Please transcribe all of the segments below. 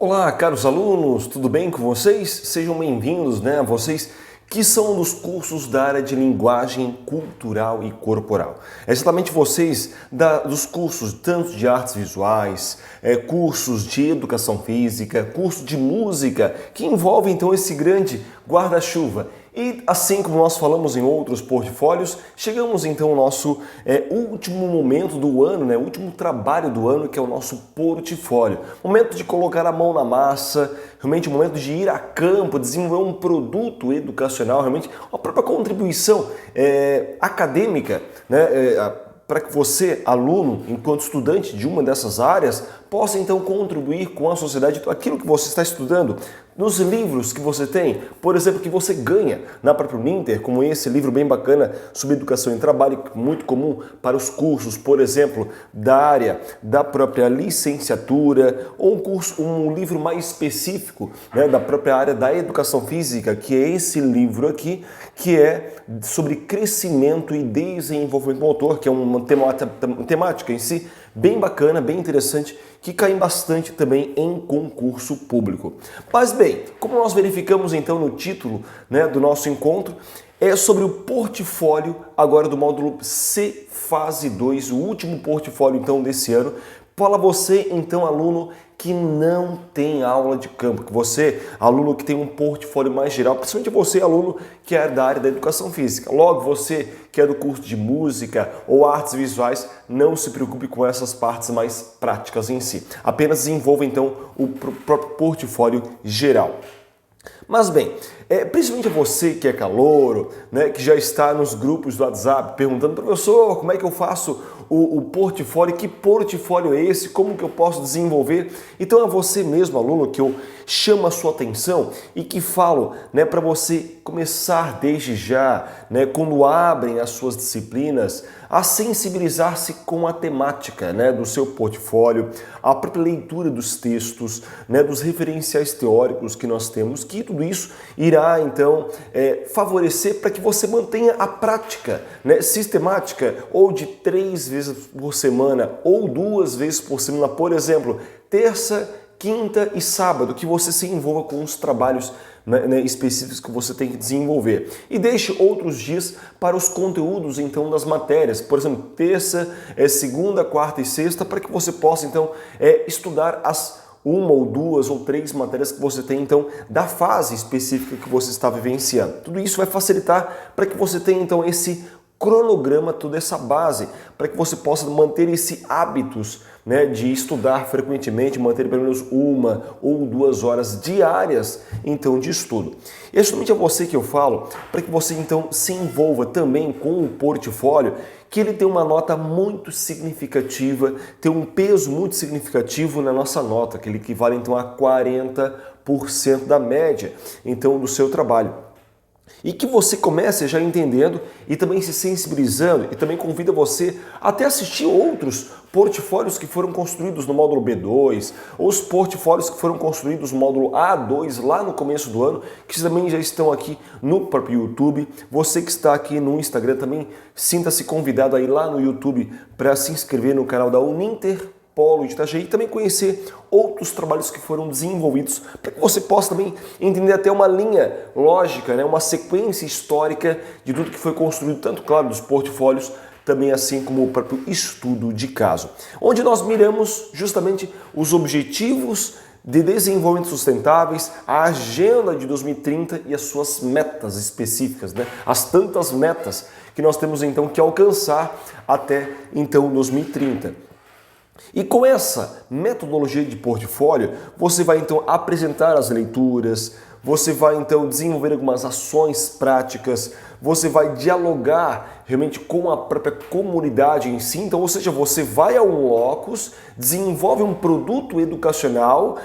Olá, caros alunos, tudo bem com vocês? Sejam bem-vindos, vocês que são dos cursos da área de linguagem cultural e corporal. É exatamente vocês dos cursos tanto de artes visuais, cursos de educação física, curso de música, que envolve então esse grande guarda-chuva. E assim como nós falamos em outros portfólios, chegamos então ao nosso último momento do ano, o último trabalho do ano, que é o nosso portfólio. Momento de colocar a mão na massa, realmente o momento de ir a campo, desenvolver um produto educacional, realmente a própria contribuição acadêmica, para que você, aluno, enquanto estudante de uma dessas áreas, possa então contribuir com a sociedade, aquilo que você está estudando, nos livros que você tem, por exemplo, que você ganha na própria Uninter, como esse livro bem bacana sobre educação e trabalho, muito comum para os cursos, por exemplo, da área da própria licenciatura, ou um livro mais específico da própria área da educação física, que é esse livro aqui, que é sobre crescimento e desenvolvimento motor, que é uma temática em si bem bacana, bem interessante, que cai bastante também em concurso público. Mas bem, como nós verificamos então no título do nosso encontro, é sobre o portfólio agora do módulo C fase 2, o último portfólio então desse ano. Fala você então, aluno que não tem aula de campo, que você, aluno que tem um portfólio mais geral, principalmente você, aluno que é da área da educação física. Logo, você que é do curso de música ou artes visuais, não se preocupe com essas partes mais práticas em si. Apenas desenvolva então o próprio portfólio geral. Mas bem, principalmente você que é calouro, que já está nos grupos do WhatsApp perguntando, professor, como é que eu faço o portfólio, que portfólio é esse, como que eu posso desenvolver? Então é você mesmo, aluno, que eu chamo a sua atenção e que falo para você começar desde já, quando abrem as suas disciplinas, a sensibilizar-se com a temática do seu portfólio, a própria leitura dos textos, dos referenciais teóricos que nós temos, que tudo isso irá então favorecer para que você mantenha a prática sistemática, ou de 3 vezes por semana ou 2 vezes por semana, por exemplo, terça, quinta e sábado, que você se envolva com os trabalhos específicos que você tem que desenvolver. E deixe outros dias para os conteúdos então das matérias, por exemplo, terça, segunda, quarta e sexta, para que você possa então estudar as 1 ou 2 ou 3 matérias que você tem então da fase específica que você está vivenciando. Tudo isso vai facilitar para que você tenha então esse cronograma, toda essa base, para que você possa manter esse hábitos de estudar frequentemente, manter pelo menos 1 ou 2 horas diárias então de estudo. E é justamente a você que eu falo, para que você então se envolva também com o portfólio, que ele tem uma nota muito significativa, tem um peso muito significativo na nossa nota, que ele equivale então a 40% da média então do seu trabalho. E que você comece já entendendo e também se sensibilizando, e também convida você até assistir outros portfólios que foram construídos no módulo B2, ou os portfólios que foram construídos no módulo A2 lá no começo do ano, que também já estão aqui no próprio YouTube. Você que está aqui no Instagram também, sinta-se convidado a ir lá no YouTube para se inscrever no canal da Uninter Polo de Itajaí e também conhecer outros trabalhos que foram desenvolvidos, para que você possa também entender até uma linha lógica, uma sequência histórica de tudo que foi construído, tanto, claro, dos portfólios, também assim como o próprio estudo de caso, onde nós miramos justamente os objetivos de desenvolvimento sustentáveis, a agenda de 2030 e as suas metas específicas, as tantas metas que nós temos então que alcançar até então 2030. E com essa metodologia de portfólio, você vai então apresentar as leituras, você vai então desenvolver algumas ações práticas, você vai dialogar realmente com a própria comunidade em si. Então, ou seja, você vai a um locus, desenvolve um produto educacional,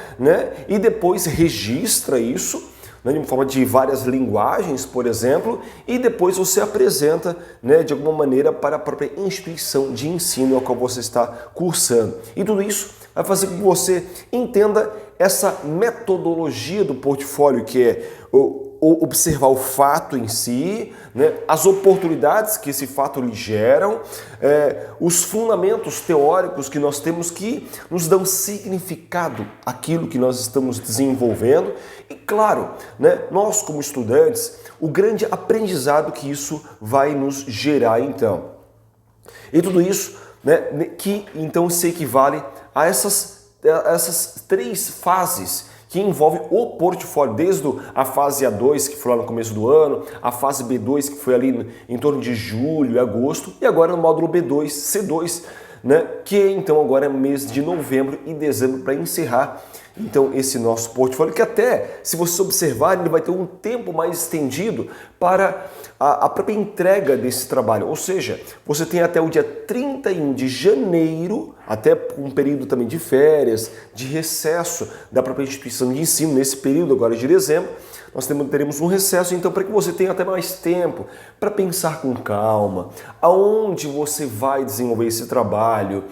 e depois registra isso, de forma de várias linguagens, por exemplo, e depois você apresenta de alguma maneira para a própria instituição de ensino a qual você está cursando. E tudo isso vai fazer com que você entenda essa metodologia do portfólio, que é observar o fato em si, né, as oportunidades que esse fato lhe geram, os fundamentos teóricos que nós temos que nos dão significado àquilo que nós estamos desenvolvendo e, claro, né, nós como estudantes, o grande aprendizado que isso vai nos gerar então. E tudo isso, né, que então se equivale a essas 3 fases que envolve o portfólio, desde a fase A2, que foi lá no começo do ano, a fase B2, que foi ali em torno de julho e agosto, e agora no módulo B2, C2, né, que então agora é mês de novembro e dezembro para encerrar então esse nosso portfólio, que até, se você observar, ele vai ter um tempo mais estendido para a própria entrega desse trabalho, ou seja, você tem até o dia 31 de janeiro, até um período também de férias, de recesso da própria instituição de ensino, nesse período agora de dezembro, nós teremos um recesso, então, para que você tenha até mais tempo para pensar com calma, aonde você vai desenvolver esse trabalho,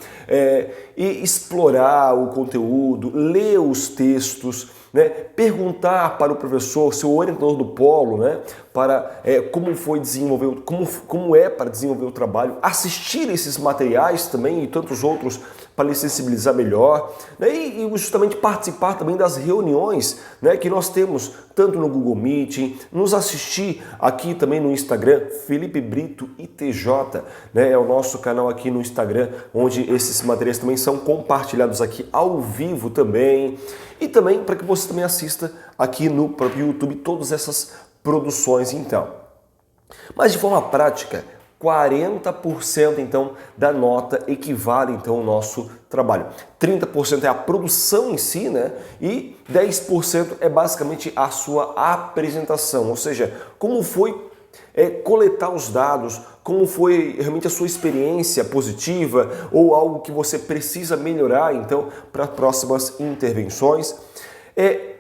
e explorar o conteúdo, ler os textos, né, perguntar para o professor, seu orientador do polo, né, para como foi desenvolver, como é para desenvolver o trabalho, assistir esses materiais também e tantos outros para lhe sensibilizar melhor, né, e justamente participar também das reuniões, né, que nós temos tanto no Google Meeting, nos assistir aqui também no Instagram, Felipe Brito ITJ, né, é o nosso canal aqui no Instagram, onde esses materiais também são compartilhados aqui ao vivo também, e também para que você também assista aqui no próprio YouTube todas essas produções então. Mas de forma prática, 40% então da nota equivale então ao nosso trabalho. 30% é a produção em si, né? E 10% é basicamente a sua apresentação, ou seja, como foi coletar os dados, como foi realmente a sua experiência positiva ou algo que você precisa melhorar então para próximas intervenções.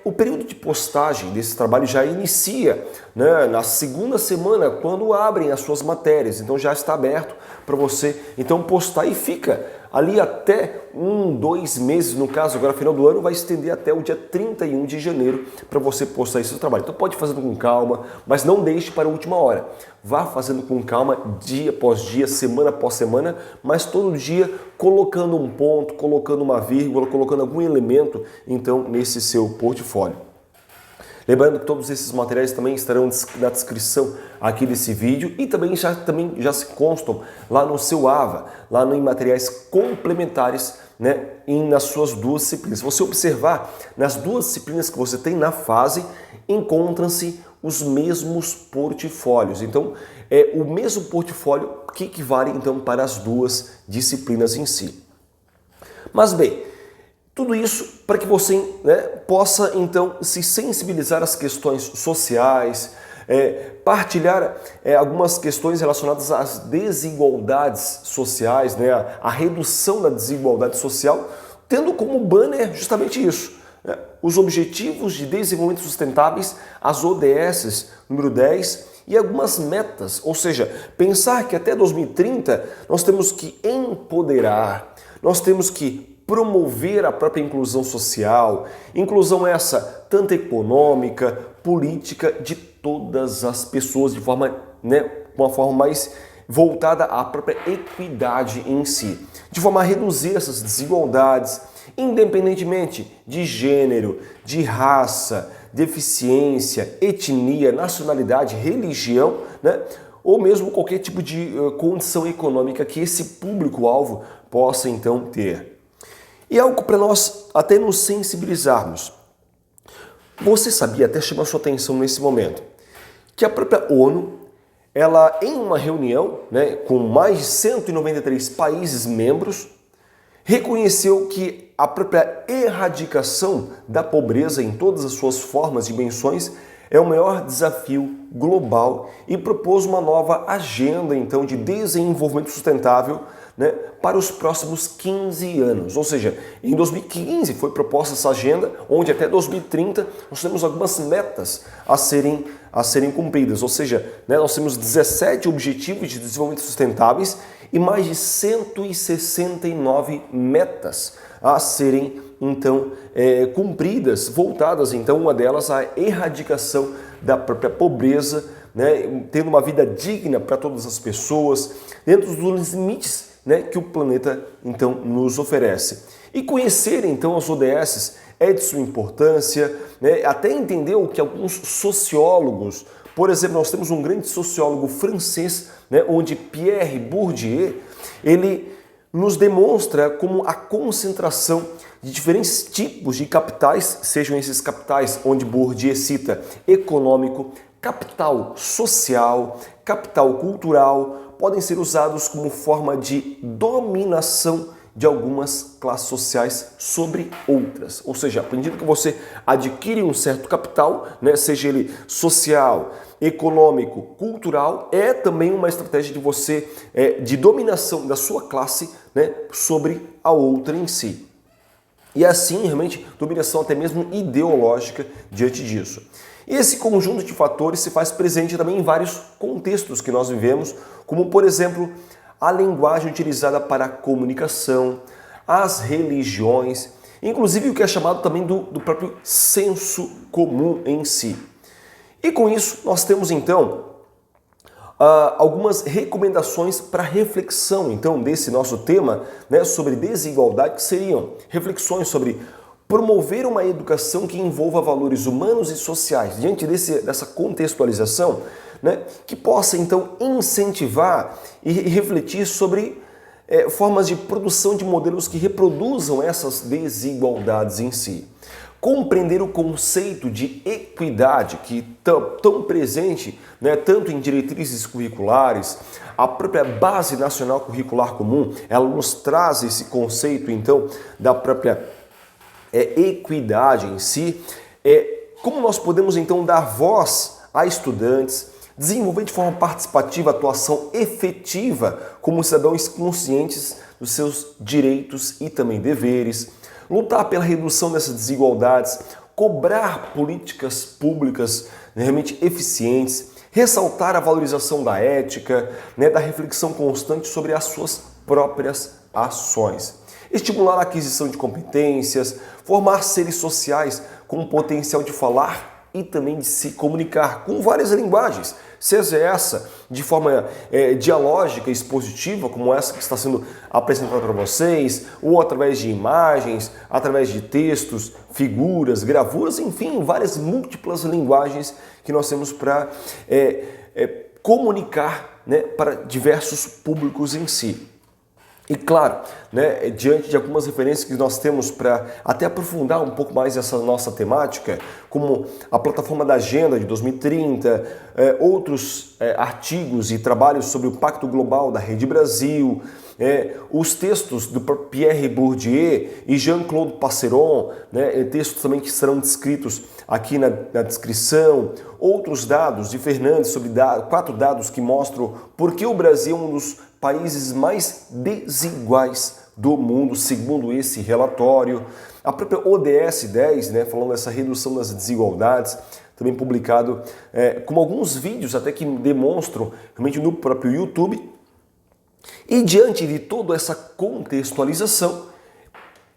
O período de postagem desse trabalho já inicia, né, na segunda semana, quando abrem as suas matérias. Então já está aberto para você então postar e fica ali até 2 meses, no caso agora final do ano, vai estender até o dia 31 de janeiro para você postar esse trabalho. Então pode fazer com calma, mas não deixe para a última hora. Vá fazendo com calma, dia após dia, semana após semana, mas todo dia colocando um ponto, colocando uma vírgula, colocando algum elemento, então, nesse seu portfólio. Lembrando que todos esses materiais também estarão na descrição aqui desse vídeo e também já se constam lá no seu AVA, lá em materiais complementares, né, nas suas 2 disciplinas. Se você observar, nas 2 disciplinas que você tem na fase, encontram-se os mesmos portfólios. Então, é o mesmo portfólio que equivale então para as 2 disciplinas em si. Mas bem, tudo isso para que você, né, possa então se sensibilizar às questões sociais, partilhar algumas questões relacionadas às desigualdades sociais, né, a redução da desigualdade social, tendo como banner justamente isso, né, os Objetivos de Desenvolvimento Sustentáveis, as ODS número 10 e algumas metas, ou seja, pensar que até 2030 nós temos que empoderar, nós temos que promover a própria inclusão social, inclusão essa tanto econômica, política, de todas as pessoas, de forma, né, uma forma mais voltada à própria equidade em si, de forma a reduzir essas desigualdades, independentemente de gênero, de raça, deficiência, etnia, nacionalidade, religião, né, ou mesmo qualquer tipo de condição econômica que esse público-alvo possa então ter. E algo para nós até nos sensibilizarmos. Você sabia, até chamar sua atenção nesse momento, que a própria ONU, ela em uma reunião, né, com mais de 193 países membros, reconheceu que a própria erradicação da pobreza em todas as suas formas e dimensões é o maior desafio global e propôs uma nova agenda então de desenvolvimento sustentável, né, para os próximos 15 anos. Ou seja, em 2015 foi proposta essa agenda, onde até 2030 nós temos algumas metas a serem cumpridas. Ou seja, né, nós temos 17 objetivos de desenvolvimento sustentáveis e mais de 169 metas a serem então cumpridas, voltadas então uma delas à erradicação da própria pobreza, né, tendo uma vida digna para todas as pessoas, dentro dos limites, né, que o planeta então nos oferece. E conhecer então as ODS é de sua importância, né, até entender o que alguns sociólogos, por exemplo, nós temos um grande sociólogo francês, né, onde Pierre Bourdieu, ele nos demonstra como a concentração de diferentes tipos de capitais, sejam esses capitais onde Bourdieu cita econômico, capital social, capital cultural, podem ser usados como forma de dominação de algumas classes sociais sobre outras. Ou seja, à medida que você adquire um certo capital, né, seja ele social, econômico, cultural, é também uma estratégia de você, de dominação da sua classe, né, sobre a outra em si. E assim, realmente, dominação até mesmo ideológica diante disso. E esse conjunto de fatores se faz presente também em vários contextos que nós vivemos, como, por exemplo, a linguagem utilizada para a comunicação, as religiões, inclusive o que é chamado também do próprio senso comum em si. E com isso, nós temos então algumas recomendações para reflexão então desse nosso tema, né, sobre desigualdade, que seriam reflexões sobre promover uma educação que envolva valores humanos e sociais, diante dessa contextualização, né, que possa então incentivar e refletir sobre formas de produção de modelos que reproduzam essas desigualdades em si. Compreender o conceito de equidade, que tão presente, né, tanto em diretrizes curriculares, a própria Base Nacional Curricular Comum, ela nos traz esse conceito então da própria equidade em si. Como nós podemos então dar voz a estudantes, desenvolver de forma participativa a atuação efetiva como cidadãos conscientes dos seus direitos e também deveres, lutar pela redução dessas desigualdades, cobrar políticas públicas realmente eficientes, ressaltar a valorização da ética, né, da reflexão constante sobre as suas próprias ações, estimular a aquisição de competências, formar seres sociais com o potencial de falar e também de se comunicar com várias linguagens, seja essa de forma dialógica, expositiva, como essa que está sendo apresentada para vocês, ou através de imagens, através de textos, figuras, gravuras, enfim, várias múltiplas linguagens que nós temos para comunicar, né, para diversos públicos em si. E claro, né, diante de algumas referências que nós temos para até aprofundar um pouco mais essa nossa temática, como a plataforma da Agenda de 2030, outros artigos e trabalhos sobre o Pacto Global da Rede Brasil, os textos do Pierre Bourdieu e Jean-Claude Passeron, né, textos também que serão descritos aqui na descrição, outros dados de Fernandes sobre 4 dados que mostram por que o Brasil é um dos países mais desiguais do mundo, segundo esse relatório. A própria ODS 10, né, falando dessa redução das desigualdades, também publicado com alguns vídeos até que demonstram realmente no próprio YouTube. E diante de toda essa contextualização,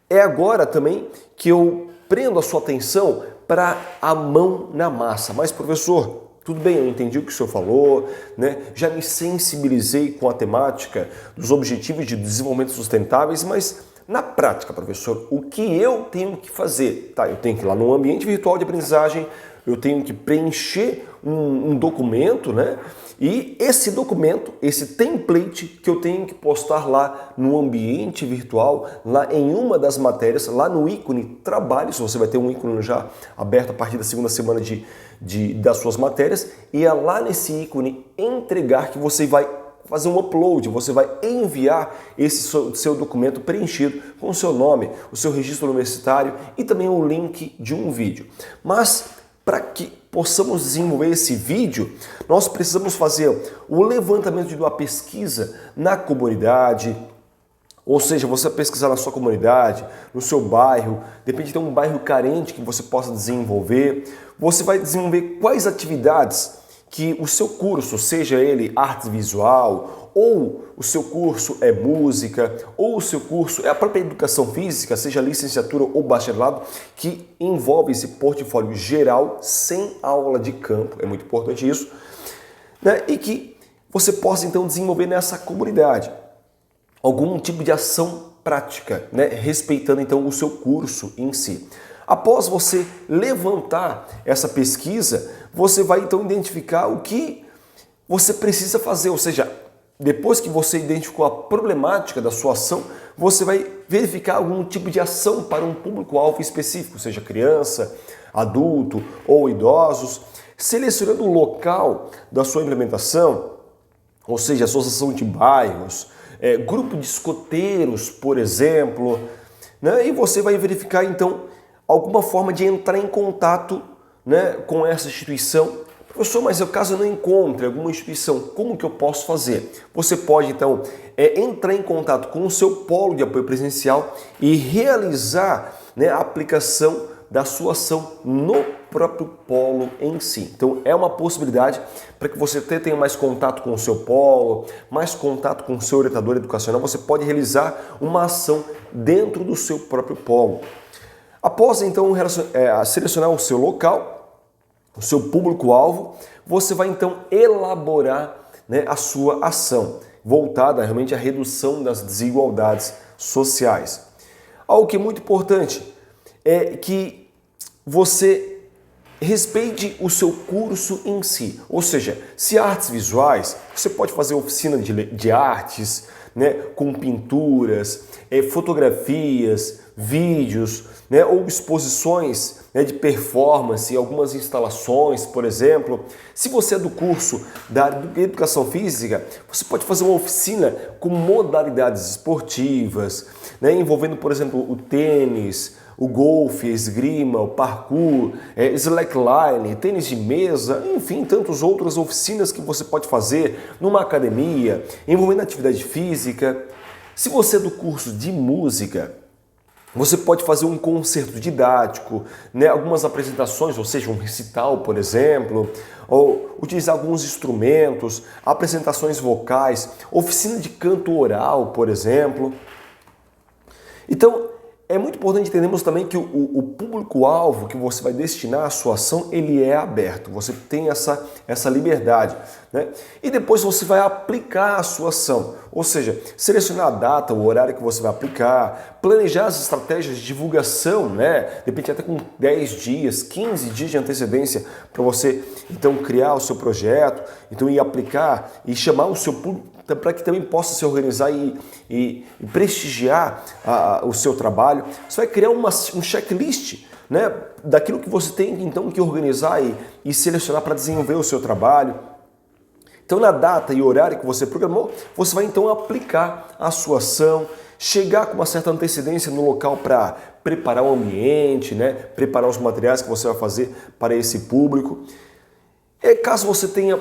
é agora também que eu prendo a sua atenção para a mão na massa. Mas, professor, tudo bem, eu entendi o que o senhor falou, né? Já me sensibilizei com a temática dos Objetivos de Desenvolvimento Sustentáveis, mas na prática, professor, o que eu tenho que fazer? Tá, eu tenho que ir lá no ambiente virtual de aprendizagem, eu tenho que preencher um documento, né? E esse documento, esse template que eu tenho que postar lá no ambiente virtual, lá em uma das matérias, lá no ícone trabalhos, você vai ter um ícone já aberto a partir da segunda semana das suas matérias, e é lá nesse ícone entregar que você vai fazer um upload, você vai enviar esse seu documento preenchido com o seu nome, o seu registro universitário e também o link de um vídeo. Mas para que possamos desenvolver esse vídeo, nós precisamos fazer o levantamento de uma pesquisa na comunidade, ou seja, você pesquisar na sua comunidade, no seu bairro, de repente tem um bairro carente que você possa desenvolver, você vai desenvolver quais atividades que o seu curso, seja ele arte visual, ou o seu curso é música, ou o seu curso é a própria educação física, seja licenciatura ou bacharelado, que envolve esse portfólio geral sem aula de campo, é muito importante isso, né? E que você possa então desenvolver nessa comunidade algum tipo de ação prática, né? Respeitando então o seu curso em si. Após você levantar essa pesquisa, você vai então identificar o que você precisa fazer, ou seja, depois que você identificou a problemática da sua ação, você vai verificar algum tipo de ação para um público-alvo específico, seja criança, adulto ou idosos, selecionando o local da sua implementação, ou seja, associação de bairros, grupo de escoteiros, por exemplo, né? E você vai verificar então alguma forma de entrar em contato, né, com essa instituição. Professor, mas caso eu não encontre alguma instituição, como que eu posso fazer? Você pode então entrar em contato com o seu polo de apoio presencial e realizar, né, a aplicação da sua ação no próprio polo em si. Então é uma possibilidade para que você tenha mais contato com o seu polo, mais contato com o seu orientador educacional. Você pode realizar uma ação dentro do seu próprio polo. Após então selecionar o seu local, o seu público-alvo, você vai então elaborar, né, a sua ação, voltada realmente à redução das desigualdades sociais. Algo que é muito importante é que você respeite o seu curso em si. Ou seja, se artes visuais, você pode fazer oficina de artes, né, com pinturas, fotografias, vídeos, né, ou exposições, né, de performance, algumas instalações, por exemplo. Se você é do curso da educação física, você pode fazer uma oficina com modalidades esportivas, né, envolvendo, por exemplo, o tênis, o golfe, a esgrima, o parkour, slackline, tênis de mesa, enfim, tantas outras oficinas que você pode fazer numa academia, envolvendo atividade física. Se você é do curso de música, você pode fazer um concerto didático, né, algumas apresentações, ou seja, um recital, por exemplo, ou utilizar alguns instrumentos, apresentações vocais, oficina de canto oral, por exemplo. Então, é muito importante entendermos também que o público-alvo que você vai destinar à sua ação, ele é aberto, você tem essa liberdade, né? E depois você vai aplicar a sua ação, ou seja, selecionar a data, o horário que você vai aplicar, planejar as estratégias de divulgação, né? De repente até com 10 dias, 15 dias de antecedência para você então criar o seu projeto, então ir aplicar e chamar o seu público para que também possa se organizar e prestigiar o seu trabalho. Você vai criar um checklist, né, daquilo que você tem então que organizar e selecionar para desenvolver o seu trabalho. Então, na data e horário que você programou, você vai então aplicar a sua ação, chegar com uma certa antecedência no local para preparar o ambiente, né, preparar os materiais que você vai fazer para esse público. E caso você tenha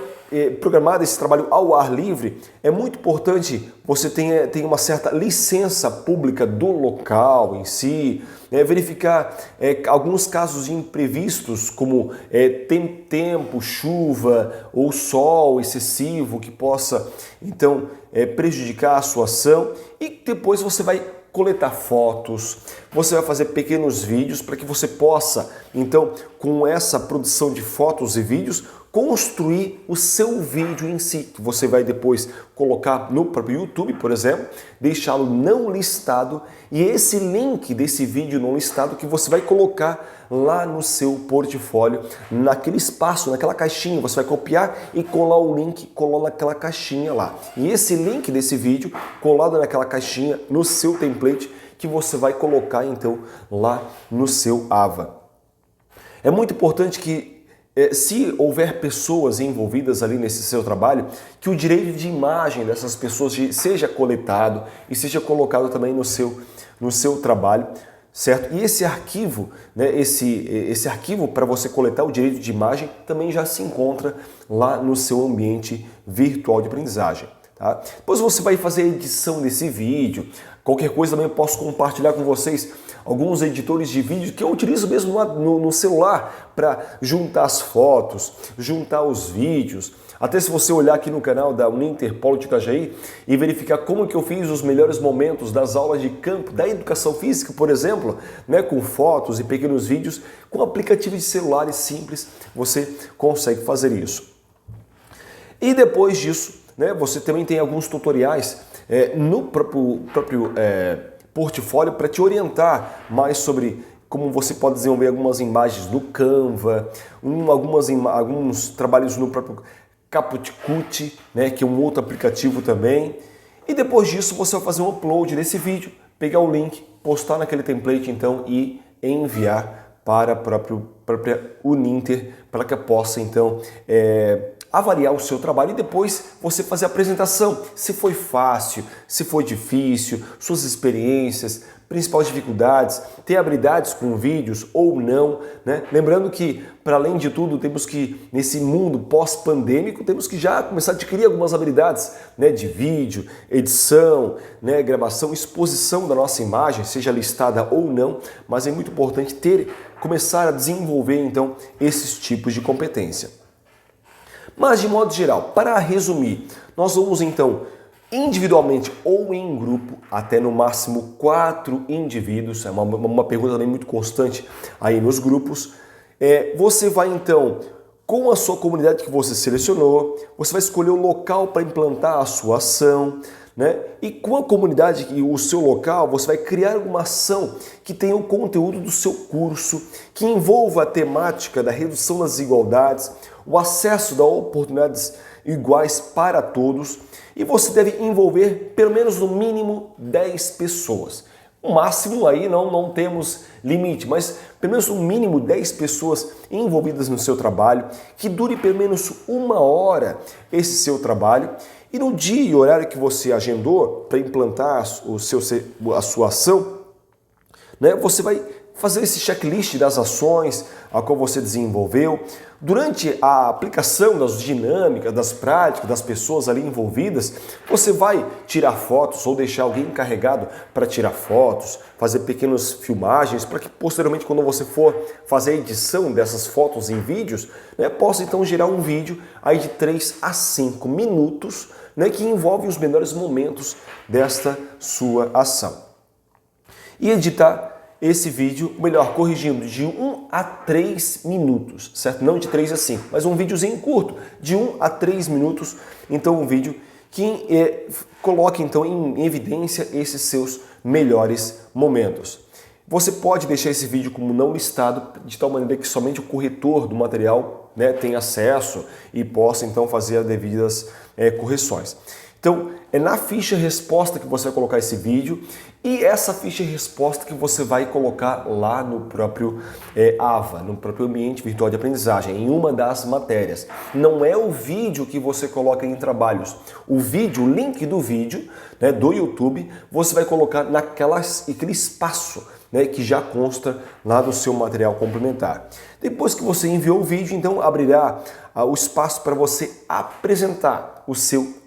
programado esse trabalho ao ar livre, é muito importante você tenha uma certa licença pública do local em si, né, verificar alguns casos de imprevistos, como tempo, chuva ou sol excessivo que possa então prejudicar a sua ação, e depois você vai coletar fotos, você vai fazer pequenos vídeos para que você possa, então, com essa produção de fotos e vídeos, construir o seu vídeo em si, que você vai depois colocar no próprio YouTube, por exemplo, deixá-lo não listado, e esse link desse vídeo não listado que você vai colocar lá no seu portfólio, naquele espaço, naquela caixinha, você vai copiar e colar o link, colar naquela caixinha lá. E esse link desse vídeo colado naquela caixinha, no seu template, que você vai colocar então lá no seu AVA. É muito importante que se houver pessoas envolvidas ali nesse seu trabalho, que o direito de imagem dessas pessoas seja coletado e seja colocado também no seu trabalho, certo? E esse arquivo, né, esse arquivo para você coletar o direito de imagem também já se encontra lá no seu ambiente virtual de aprendizagem. Tá? Depois você vai fazer a edição desse vídeo. Qualquer coisa também eu posso compartilhar com vocês alguns editores de vídeo que eu utilizo mesmo no celular para juntar as fotos, juntar os vídeos. Até se você olhar aqui no canal da Uninter Polo de Itajaí e verificar como que eu fiz os melhores momentos das aulas de campo, da educação física, por exemplo, né, com fotos e pequenos vídeos, com aplicativos de celulares simples, você consegue fazer isso. E depois disso, né, você também tem alguns tutoriais no próprio portfólio para te orientar mais sobre como você pode desenvolver algumas imagens no Canva, alguns trabalhos no próprio CapCut, né, que é um outro aplicativo também. E depois disso você vai fazer um upload desse vídeo, pegar o link, postar naquele template então e enviar para a própria Uninter para que possa então avaliar o seu trabalho e depois você fazer a apresentação, se foi fácil, se foi difícil, suas experiências, principais dificuldades, ter habilidades com vídeos ou não, né? Lembrando que, para além de tudo, temos que, nesse mundo pós-pandêmico, temos que já começar a adquirir algumas habilidades, né, de vídeo, edição, né, gravação, exposição da nossa imagem, seja listada ou não, mas é muito importante começar a desenvolver, então, esses tipos de competência. Mas, de modo geral, para resumir, nós vamos, então, individualmente ou em grupo, até no máximo 4 indivíduos, é uma pergunta também muito constante aí nos grupos. Você vai então, com a sua comunidade que você selecionou, você vai escolher o local para implantar a sua ação, né? E com a comunidade e o seu local, você vai criar uma ação que tenha o conteúdo do seu curso, que envolva a temática da redução das desigualdades, o acesso a oportunidades iguais para todos, e você deve envolver pelo menos no mínimo 10 pessoas. O máximo aí não temos limite, mas pelo menos no mínimo 10 pessoas envolvidas no seu trabalho, que dure pelo menos 1 hora esse seu trabalho, e no dia e horário que você agendou para implantar a sua ação, né, você vai fazer esse checklist das ações a qual você desenvolveu. Durante a aplicação das dinâmicas, das práticas, das pessoas ali envolvidas, você vai tirar fotos ou deixar alguém encarregado para tirar fotos, fazer pequenas filmagens, para que posteriormente, quando você for fazer a edição dessas fotos em vídeos, né, possa então gerar um vídeo aí de 3 a 5 minutos, né, que envolve os melhores momentos desta sua ação. E editar esse vídeo, melhor, corrigindo, de 1 a 3 minutos, certo? Não de 3 a 5, mas um videozinho curto, de 1 a 3 minutos, então um vídeo que coloque então em evidência esses seus melhores momentos. Você pode deixar esse vídeo como não listado, de tal maneira que somente o corretor do material, né, tenha acesso e possa então fazer as devidas correções. Então, é na ficha resposta que você vai colocar esse vídeo e essa ficha resposta que você vai colocar lá no próprio AVA, no próprio ambiente virtual de aprendizagem, em uma das matérias. Não é o vídeo que você coloca em trabalhos. O vídeo, o link do vídeo, né, do YouTube, você vai colocar naquele espaço, né, que já consta lá do seu material complementar. Depois que você enviou o vídeo, então abrirá o espaço para você apresentar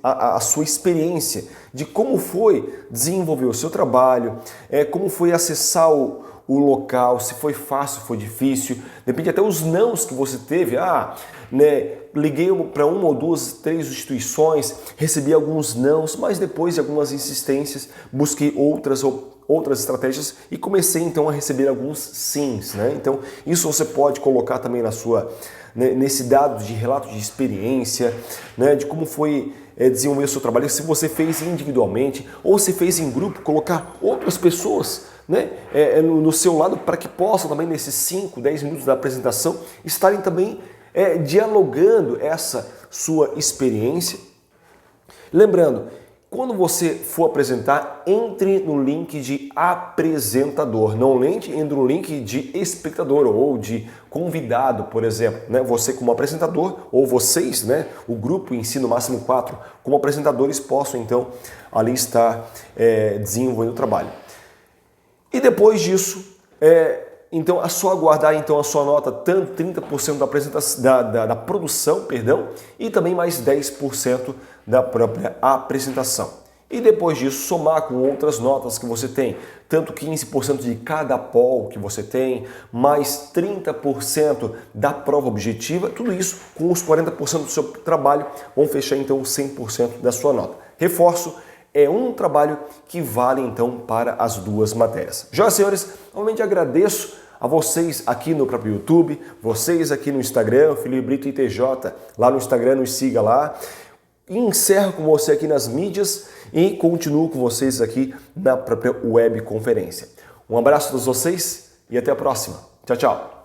a sua experiência de como foi desenvolver o seu trabalho, como foi acessar o local, se foi fácil, foi difícil, depende até os nãos que você teve. Liguei para 1 ou 2, 3 instituições, recebi alguns nãos, mas depois de algumas insistências, busquei outras estratégias e comecei então a receber alguns sims, né? Então isso você pode colocar também nesse dado de relato de experiência, né, de como foi desenvolver o seu trabalho, se você fez individualmente ou se fez em grupo, colocar outras pessoas, né, no seu lado para que possam também nesses 5, 10 minutos da apresentação estarem também dialogando essa sua experiência. Lembrando, quando você for apresentar, entre no link de apresentador, não entre no link de espectador ou de convidado, por exemplo, né? Você como apresentador, ou vocês, né? O grupo em si, no máximo 4, como apresentadores, possam então ali estar desenvolvendo o trabalho. E depois disso, então é só aguardar então a sua nota, tanto 30% da apresentação, da produção, perdão, e também mais 10% da própria apresentação. E depois disso, somar com outras notas que você tem, tanto 15% de cada pol que você tem, mais 30% da prova objetiva, tudo isso com os 40% do seu trabalho, vão fechar então 100% da sua nota. Reforço, é um trabalho que vale então para as duas matérias. Já, senhores, realmente agradeço a vocês aqui no próprio YouTube, vocês aqui no Instagram, Felipe Brito ITJ, lá no Instagram, nos siga lá. E encerro com você aqui nas mídias e continuo com vocês aqui na própria web conferência. Um abraço a todos vocês e até a próxima. Tchau, tchau.